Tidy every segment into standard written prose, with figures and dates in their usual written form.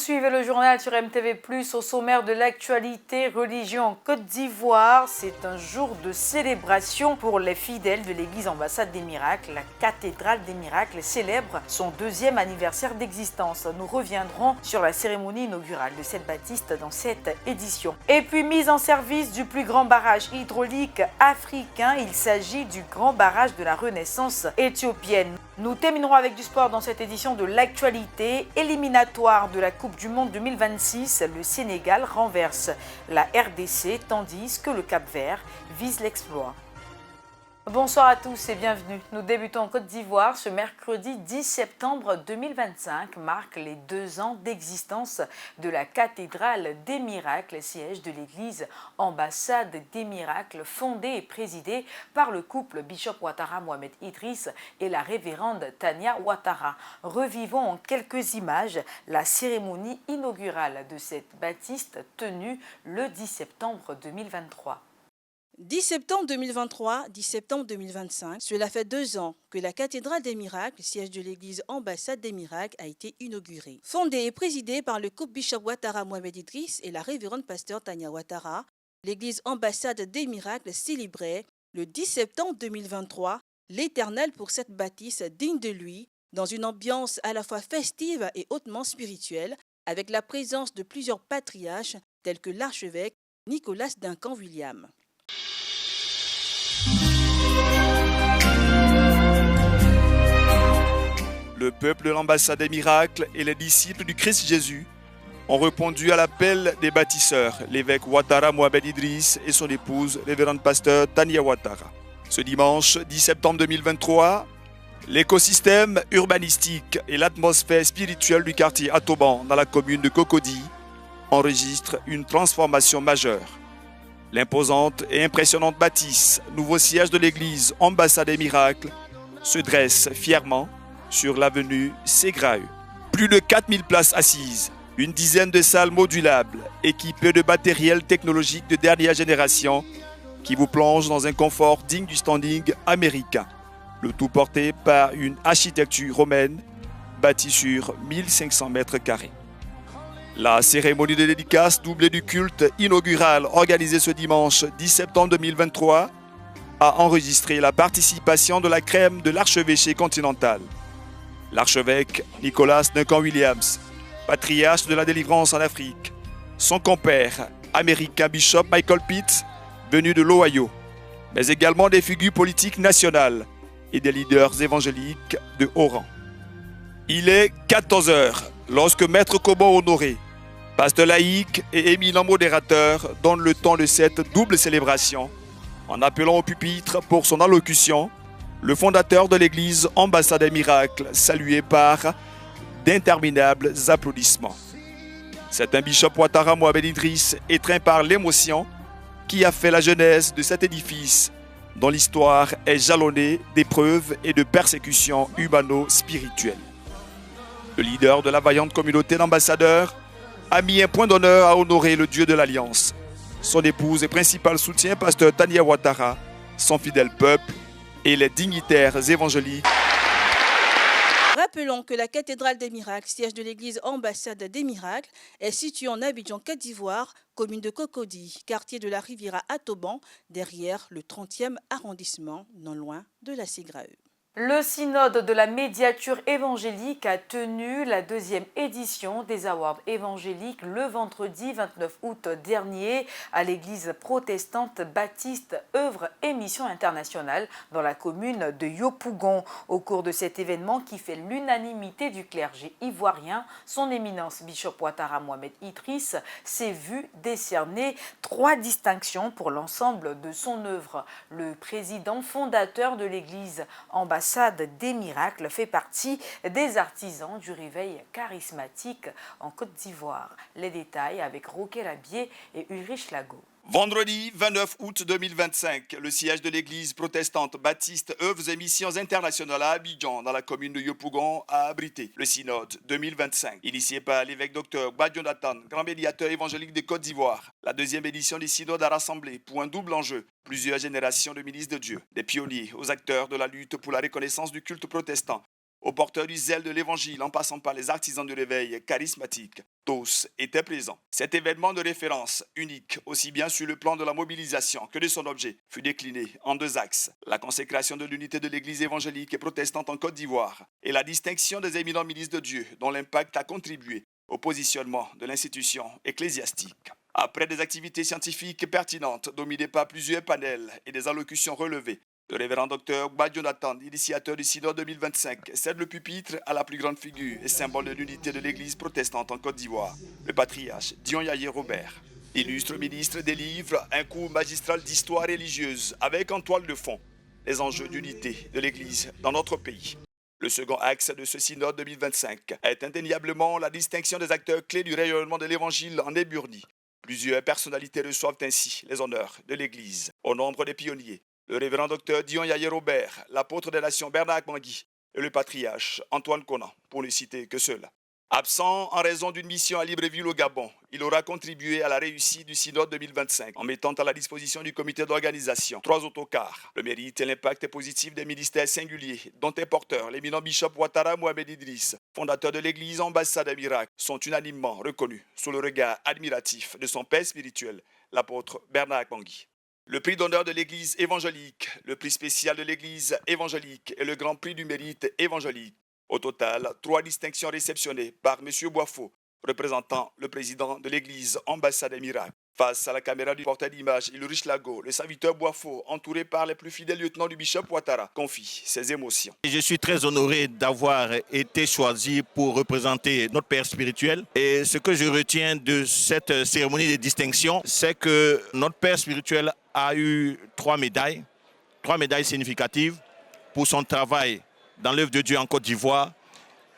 suivez le journal sur MTV+, au sommaire de l'actualité religion en Côte d'Ivoire. C'est un jour de célébration pour les fidèles de l'église Ambassade des Miracles. La cathédrale des Miracles célèbre son 2e anniversaire d'existence. Nous reviendrons sur la cérémonie inaugurale de cette baptiste dans cette édition. Et puis, mise en service du plus grand barrage hydraulique africain. Il s'agit du grand barrage de la Renaissance éthiopienne. Nous terminerons avec du sport dans cette édition de l'actualité. Éliminatoire de la Coupe du Monde 2026, le Sénégal renverse la RDC tandis que le Cap-Vert vise l'exploit. Bonsoir à tous et bienvenue. Nous débutons en Côte d'Ivoire. Ce mercredi 10 septembre 2025 marque les 2 ans d'existence de la cathédrale des Miracles, siège de l'église Ambassade des Miracles, fondée et présidée par le couple Bishop Ouattara Mohamed Idriss et la révérende Tania Ouattara. Revivons en quelques images la cérémonie inaugurale de cette baptiste tenue le 10 septembre 2023. 10 septembre 2023, 10 septembre 2025, cela fait 2 ans que la cathédrale des Miracles, siège de l'église Ambassade des Miracles, a été inaugurée. Fondée et présidée par le couple Bishop Ouattara Mohamed Idriss et la révérende pasteur Tania Ouattara, l'église Ambassade des Miracles célébrait le 10 septembre 2023 l'Éternel pour cette bâtisse digne de lui, dans une ambiance à la fois festive et hautement spirituelle, avec la présence de plusieurs patriarches tels que l'archevêque Nicolas Duncan-William. Le peuple de l'ambassade des miracles et les disciples du Christ Jésus ont répondu à l'appel des bâtisseurs, l'évêque Ouattara Mohamed Idriss et son épouse, révérende pasteur Tania Ouattara. Ce dimanche 10 septembre 2023, l'écosystème urbanistique et l'atmosphère spirituelle du quartier Atoban dans la commune de Cocody enregistrent une transformation majeure. L'imposante et impressionnante bâtisse, nouveau siège de l'église Ambassade des Miracles, se dresse fièrement sur l'avenue Ségraeux. Plus de 4000 places assises, une dizaine de salles modulables, équipées de matériel technologique de dernière génération qui vous plonge dans un confort digne du standing américain. Le tout porté par une architecture romaine bâtie sur 1500 mètres carrés. La cérémonie de dédicace doublée du culte inaugural organisé ce dimanche 10 septembre 2023 a enregistré la participation de la crème de l'archevêché continental. L'archevêque Nicolas Duncan-Williams, patriarche de la délivrance en Afrique, son compère américain Bishop Michael Pitt, venu de l'Ohio, mais également des figures politiques nationales et des leaders évangéliques de haut rang. Il est 14h lorsque Maître Kobo Honoré, pasteur laïque et éminent modérateur, donne le temps de cette double célébration en appelant au pupitre pour son allocution le fondateur de l'église Ambassade des Miracles, salué par d'interminables applaudissements. C'est un bishop Ouattara Mohamed Idriss étreint par l'émotion qui a fait la genèse de cet édifice dont l'histoire est jalonnée d'épreuves et de persécutions humano-spirituelles. Le leader de la vaillante communauté d'ambassadeurs a mis un point d'honneur à honorer le Dieu de l'Alliance, son épouse et principal soutien, pasteur Tania Ouattara, son fidèle peuple et les dignitaires évangéliques. Rappelons que la cathédrale des Miracles, siège de l'église Ambassade des Miracles, est située en Abidjan, Côte d'Ivoire, commune de Cocody, quartier de la Riviera Atoban, derrière le 30e arrondissement, non loin de la Ségraeux. Le synode de la médiature évangélique a tenu la 2e édition des Awards évangéliques le vendredi 29 août dernier à l'église protestante baptiste œuvre et mission internationale dans la commune de Yopougon. Au cours de cet événement qui fait l'unanimité du clergé ivoirien, son éminence Bishop Ouattara Mohamed Idriss s'est vu décerner 3 distinctions pour l'ensemble de son œuvre. Le président fondateur de l'église Ambassade des Miracles fait partie des artisans du réveil charismatique en Côte d'Ivoire. Les détails avec Roquet Labier et Ulrich Lago. Vendredi 29 août 2025, le siège de l'église protestante baptiste œuvres et missions internationales à Abidjan, dans la commune de Yopougon, a abrité le synode 2025, initié par l'évêque Dr Jonathan, grand médiateur évangélique de Côte d'Ivoire. La 2e édition du synode a rassemblé, pour un double enjeu, plusieurs générations de ministres de Dieu, des pionniers aux acteurs de la lutte pour la reconnaissance du culte protestant, aux porteurs du zèle de l'évangile en passant par les artisans du réveil charismatique. Tous étaient présents. Cet événement de référence, unique aussi bien sur le plan de la mobilisation que de son objet, fut décliné en deux axes. La consécration de l'unité de l'Église évangélique et protestante en Côte d'Ivoire et la distinction des éminents ministres de Dieu dont l'impact a contribué au positionnement de l'institution ecclésiastique. Après des activités scientifiques pertinentes dominées par plusieurs panels et des allocutions relevées, le révérend docteur Gba Jonathan, initiateur du synode 2025, cède le pupitre à la plus grande figure et symbole de l'unité de l'Église protestante en Côte d'Ivoire, le patriarche Dion Yaye Robert. Illustre ministre délivre un cours magistral d'histoire religieuse avec en toile de fond les enjeux d'unité de l'Église dans notre pays. Le second axe de ce synode 2025 est indéniablement la distinction des acteurs clés du rayonnement de l'Évangile en Éburnie. Plusieurs personnalités reçoivent ainsi les honneurs de l'Église. Au nombre des pionniers, le révérend docteur Dion Yaye Robert, l'apôtre des nations Bernard Akmangui et le patriarche Antoine Konan, pour ne citer que ceux-là. Absent en raison d'une mission à Libreville au Gabon, il aura contribué à la réussite du synode 2025 en mettant à la disposition du comité d'organisation 3 autocars. Le mérite et l'impact positif des ministères singuliers dont est porteur l'éminent bishop Ouattara Mohamed Idriss, fondateur de l'église ambassade des miracles, sont unanimement reconnus sous le regard admiratif de son père spirituel, l'apôtre Bernard Akmangui. Le prix d'honneur de l'Église évangélique, le prix spécial de l'Église évangélique et le grand prix du mérite évangélique. Au total, 3 distinctions réceptionnées par M. Boifo, représentant le président de l'Église ambassade des miracles. Face à la caméra du porteur d'image Ulrich Lago, le serviteur Boifo, entouré par les plus fidèles lieutenants du bishop Ouattara, confie ses émotions. Je suis très honoré d'avoir été choisi pour représenter notre père spirituel. Et ce que je retiens de cette cérémonie de distinction, c'est que notre père spirituel a eu 3 médailles significatives pour son travail dans l'œuvre de Dieu en Côte d'Ivoire.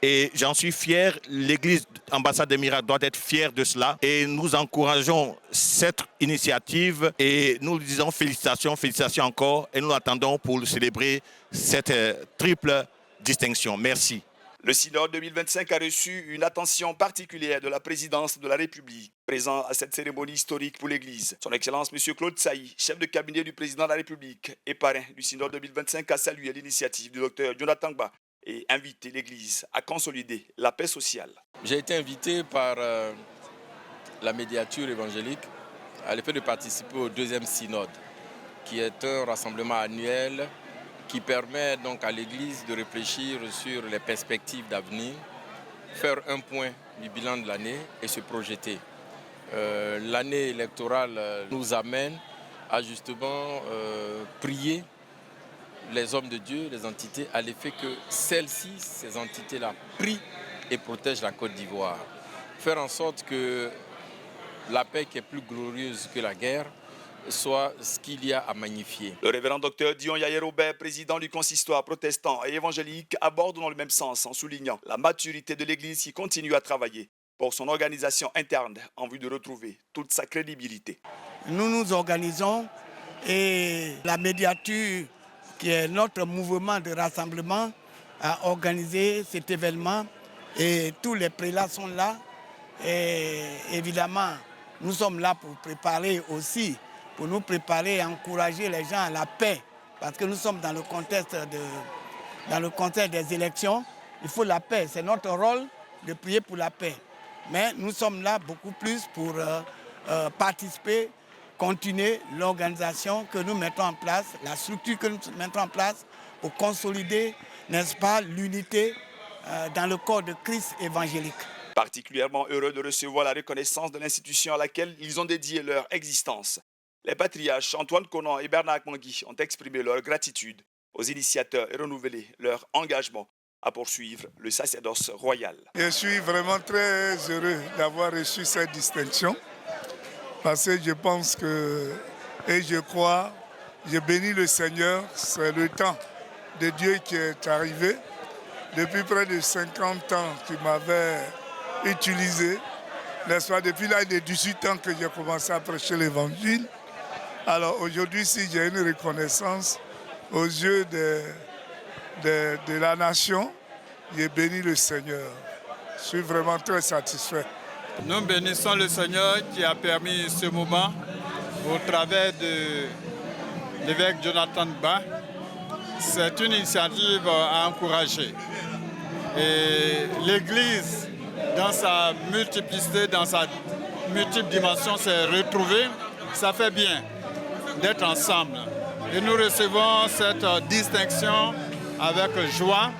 Et j'en suis fier, l'Église ambassade des miracles doit être fière de cela. Et nous encourageons cette initiative et nous disons félicitations encore. Et nous attendons pour célébrer cette triple distinction. Merci. Le synode 2025 a reçu une attention particulière de la présidence de la République. Présent à cette cérémonie historique pour l'Église, son Excellence M. Claude Sailly, chef de cabinet du président de la République et parrain du synode 2025, a salué l'initiative du docteur Jonathan Gba et invité l'Église à consolider la paix sociale. J'ai été invité par la médiature évangélique à l'effet de participer au 2e synode, qui est un rassemblement annuel qui permet donc à l'Église de réfléchir sur les perspectives d'avenir, faire un point du bilan de l'année et se projeter. L'année électorale nous amène à justement prier les hommes de Dieu, les entités, à l'effet que celles-ci, ces entités-là, prient et protègent la Côte d'Ivoire. Faire en sorte que la paix qui est plus glorieuse que la guerre soit ce qu'il y a à magnifier. Le révérend docteur Dion Yaye Robert, président du consistoire protestant et évangélique, aborde dans le même sens en soulignant la maturité de l'Église qui continue à travailler pour son organisation interne en vue de retrouver toute sa crédibilité. Nous nous organisons et la médiature, qui est notre mouvement de rassemblement, a organisé cet événement et tous les prélats sont là. Et évidemment, nous sommes là pour préparer aussi, pour nous préparer et encourager les gens à la paix. Parce que nous sommes dans le contexte des élections. Il faut la paix, c'est notre rôle de prier pour la paix. Mais nous sommes là beaucoup plus pour participer, continuer l'organisation que nous mettons en place, la structure que nous mettons en place pour consolider, n'est-ce pas, l'unité dans le corps de Christ évangélique. Particulièrement heureux de recevoir la reconnaissance de l'institution à laquelle ils ont dédié leur existence. Les patriarches Antoine Konan et Bernard Akmangui ont exprimé leur gratitude aux initiateurs et renouvelé leur engagement à poursuivre le sacerdoce royal. Je suis vraiment très heureux d'avoir reçu cette distinction parce que je pense que, et je crois, je bénis le Seigneur, c'est le temps de Dieu qui est arrivé. Depuis près de 50 ans qu'il m'avait utilisé, n'est-ce pas, depuis l'âge de 18 ans que j'ai commencé à prêcher l'évangile. Alors aujourd'hui, si j'ai une reconnaissance aux yeux de la nation, j'ai béni le Seigneur. Je suis vraiment très satisfait. Nous bénissons le Seigneur qui a permis ce moment au travers de l'évêque Jonathan Gba. C'est une initiative à encourager. Et l'Église, dans sa multiplicité, dans sa multiple dimension, s'est retrouvée. Ça fait bien d'être ensemble. Et nous recevons cette distinction avec joie.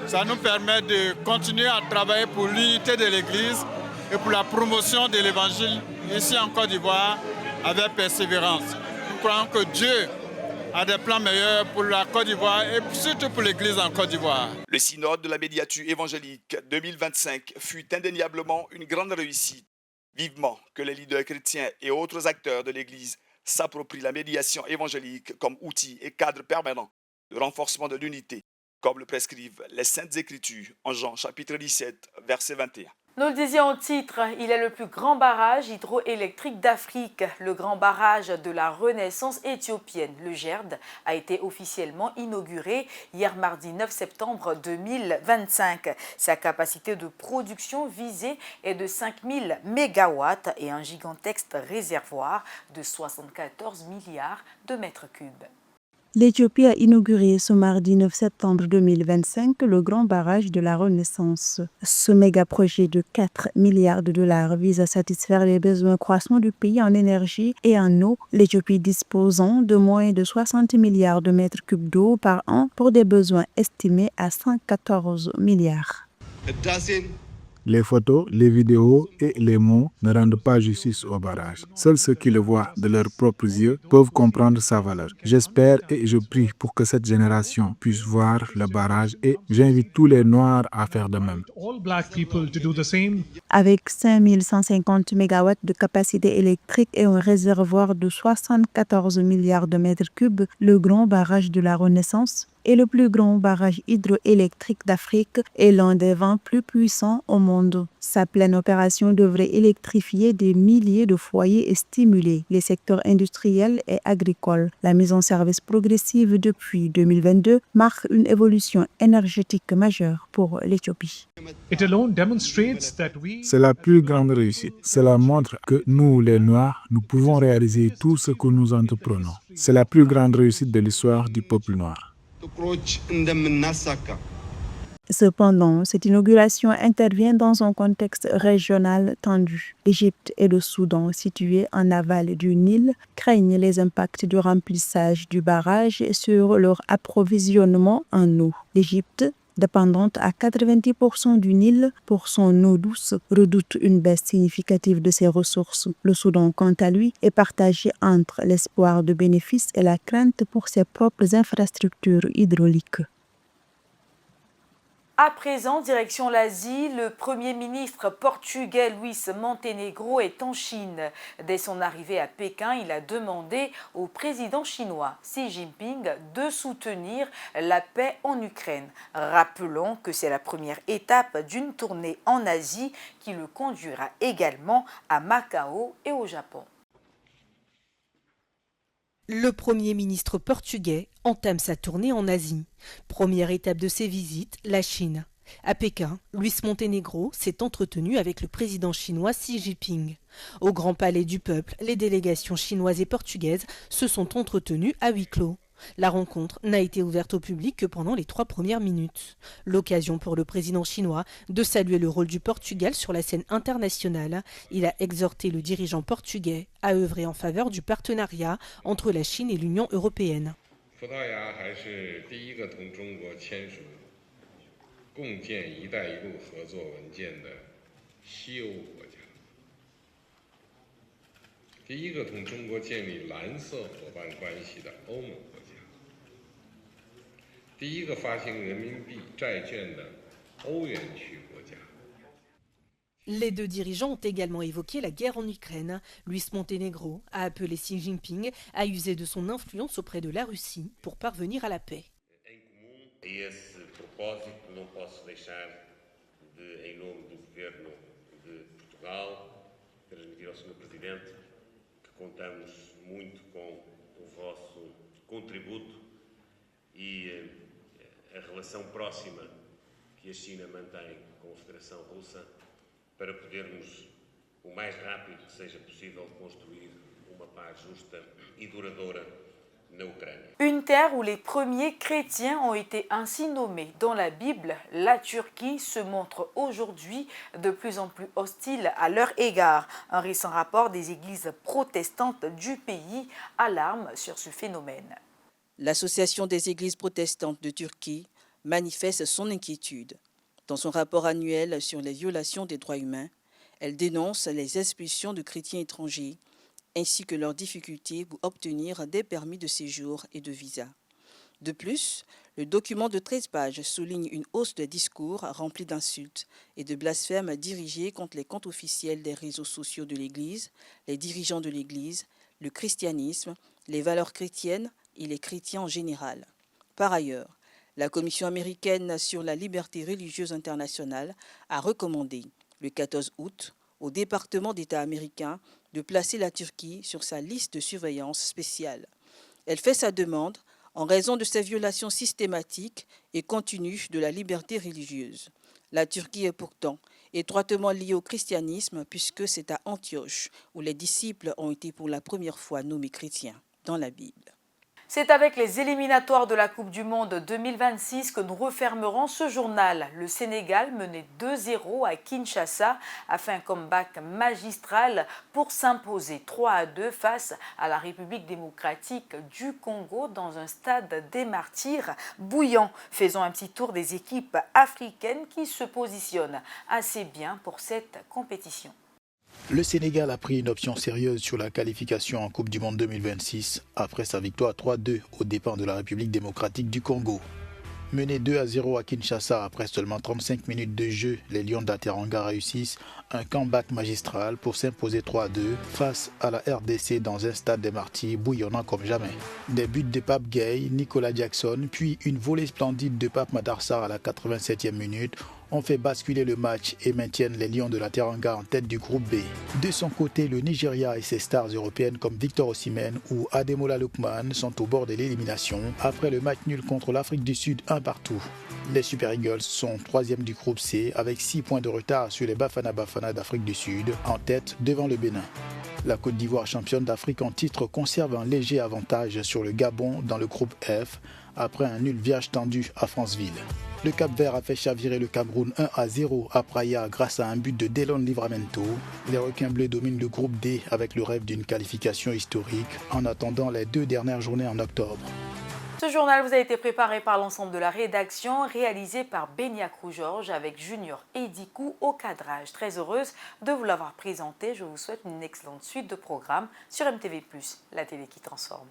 Ça nous permet de continuer à travailler pour l'unité de l'Église et pour la promotion de l'Évangile ici en Côte d'Ivoire avec persévérance. Nous croyons que Dieu a des plans meilleurs pour la Côte d'Ivoire et surtout pour l'Église en Côte d'Ivoire. Le synode de la médiature évangélique 2025 fut indéniablement une grande réussite. Vivement que les leaders chrétiens et autres acteurs de l'Église s'approprient la médiation évangélique comme outil et cadre permanent de renforcement de l'unité, comme le prescrivent les Saintes Écritures en Jean chapitre 17, verset 21. Nous le disions au titre, il est le plus grand barrage hydroélectrique d'Afrique. Le grand barrage de la Renaissance éthiopienne, le GERD, a été officiellement inauguré hier mardi 9 septembre 2025. Sa capacité de production visée est de 5000 MW et un gigantesque réservoir de 74 milliards de mètres cubes. L'Éthiopie a inauguré ce mardi 9 septembre 2025 le grand barrage de la Renaissance. Ce méga-projet de 4 milliards de dollars vise à satisfaire les besoins croissants du pays en énergie et en eau, l'Éthiopie disposant de moins de 60 milliards de mètres cubes d'eau par an pour des besoins estimés à 114 milliards. Les photos, les vidéos et les mots ne rendent pas justice au barrage. Seuls ceux qui le voient de leurs propres yeux peuvent comprendre sa valeur. J'espère et je prie pour que cette génération puisse voir le barrage et j'invite tous les Noirs à faire de même. Avec 5150 MW de capacité électrique et un réservoir de 74 milliards de mètres cubes, le grand barrage de la Renaissance est le plus grand barrage hydroélectrique d'Afrique et l'un des 20 plus puissants au monde. Sa pleine opération devrait électrifier des milliers de foyers et stimuler les secteurs industriels et agricoles. La mise en service progressive depuis 2022 marque une évolution énergétique majeure pour l'Éthiopie. C'est la plus grande réussite. Cela montre que nous, les Noirs, nous pouvons réaliser tout ce que nous entreprenons. C'est la plus grande réussite de l'histoire du peuple noir. Cependant, cette inauguration intervient dans un contexte régional tendu. L'Égypte et le Soudan, situés en aval du Nil, craignent les impacts du remplissage du barrage sur leur approvisionnement en eau. L'Égypte, dépendante à 90% du Nil pour son eau douce, redoute une baisse significative de ses ressources. Le Soudan, quant à lui, est partagé entre l'espoir de bénéfices et la crainte pour ses propres infrastructures hydrauliques. À présent, direction l'Asie, le Premier ministre portugais Luís Montenegro est en Chine. Dès son arrivée à Pékin, il a demandé au président chinois Xi Jinping de soutenir la paix en Ukraine. Rappelons que c'est la première étape d'une tournée en Asie qui le conduira également à Macao et au Japon. Le Premier ministre portugais entame sa tournée en Asie. Première étape de ses visites, la Chine. À Pékin, Luís Montenegro s'est entretenu avec le président chinois Xi Jinping. Au Grand Palais du Peuple, les délégations chinoises et portugaises se sont entretenues à huis clos. La rencontre n'a été ouverte au public que pendant les 3 premières minutes. L'occasion pour le président chinois de saluer le rôle du Portugal sur la scène internationale. Il a exhorté le dirigeant portugais à œuvrer en faveur du partenariat entre la Chine et l'Union européenne. Les deux dirigeants ont également évoqué la guerre en Ukraine. Luís Montenegro a appelé Xi Jinping à user de son influence auprès de la Russie pour parvenir à la paix. A relação próxima que a China mantém com a Federação Russa para podermos, o mais rápido que seja possível, construir uma paz justa e duradoura Une terre où les premiers chrétiens ont été ainsi nommés. Dans la Bible, la Turquie se montre aujourd'hui de plus en plus hostile à leur égard. Un récent rapport des églises protestantes du pays alarme sur ce phénomène. L'Association des églises protestantes de Turquie manifeste son inquiétude. Dans son rapport annuel sur les violations des droits humains, elle dénonce les expulsions de chrétiens étrangers ainsi que leurs difficultés pour obtenir des permis de séjour et de visa. De plus, le document de 13 pages souligne une hausse de discours remplis d'insultes et de blasphèmes dirigés contre les comptes officiels des réseaux sociaux de l'Église, les dirigeants de l'Église, le christianisme, les valeurs chrétiennes et les chrétiens en général. Par ailleurs, la Commission américaine sur la liberté religieuse internationale a recommandé, le 14 août, au département d'État américain de placer la Turquie sur sa liste de surveillance spéciale. Elle fait sa demande en raison de ces violations systématiques et continues de la liberté religieuse. La Turquie est pourtant étroitement liée au christianisme puisque c'est à Antioche où les disciples ont été pour la première fois nommés chrétiens dans la Bible. C'est avec les éliminatoires de la Coupe du Monde 2026 que nous refermerons ce journal. Le Sénégal menait 2-0 à Kinshasa a fait un comeback magistral pour s'imposer 3-2 face à la République démocratique du Congo dans un stade des Martyrs bouillant. Faisons un petit tour des équipes africaines qui se positionnent assez bien pour cette compétition. Le Sénégal a pris une option sérieuse sur la qualification en Coupe du Monde 2026 après sa victoire 3-2 aux dépens de la République démocratique du Congo. Menés 2-0 à Kinshasa après seulement 35 minutes de jeu, les Lions d'Ateranga réussissent un comeback magistral pour s'imposer 3-2 face à la RDC dans un stade des Martyrs bouillonnant comme jamais. Des buts de Pape Gueye, Nicolas Jackson, puis une volée splendide de Pape Matar Sarr à la 87e minute ont fait basculer le match et maintiennent les Lions de la Teranga en tête du groupe B. De son côté, le Nigeria et ses stars européennes comme Victor Osimhen ou Ademola Lookman sont au bord de l'élimination après le match nul contre l'Afrique du Sud 1-1. Les Super Eagles sont 3e du groupe C avec 6 points de retard sur les Bafana Bafana d'Afrique du Sud en tête devant le Bénin. La Côte d'Ivoire, championne d'Afrique en titre, conserve un léger avantage sur le Gabon dans le groupe F après un nul vierge tendu à Franceville. Le Cap-Vert a fait chavirer le Cameroun 1-0 à Praia grâce à un but de Delon Livramento. Les requins bleus dominent le groupe D avec le rêve d'une qualification historique en attendant les 2 dernières journées en octobre. Ce journal vous a été préparé par l'ensemble de la rédaction, réalisé par Beniakrou Georges avec Junior Edikou au cadrage. Très heureuse de vous l'avoir présenté. Je vous souhaite une excellente suite de programmes sur MTV+, la télé qui transforme.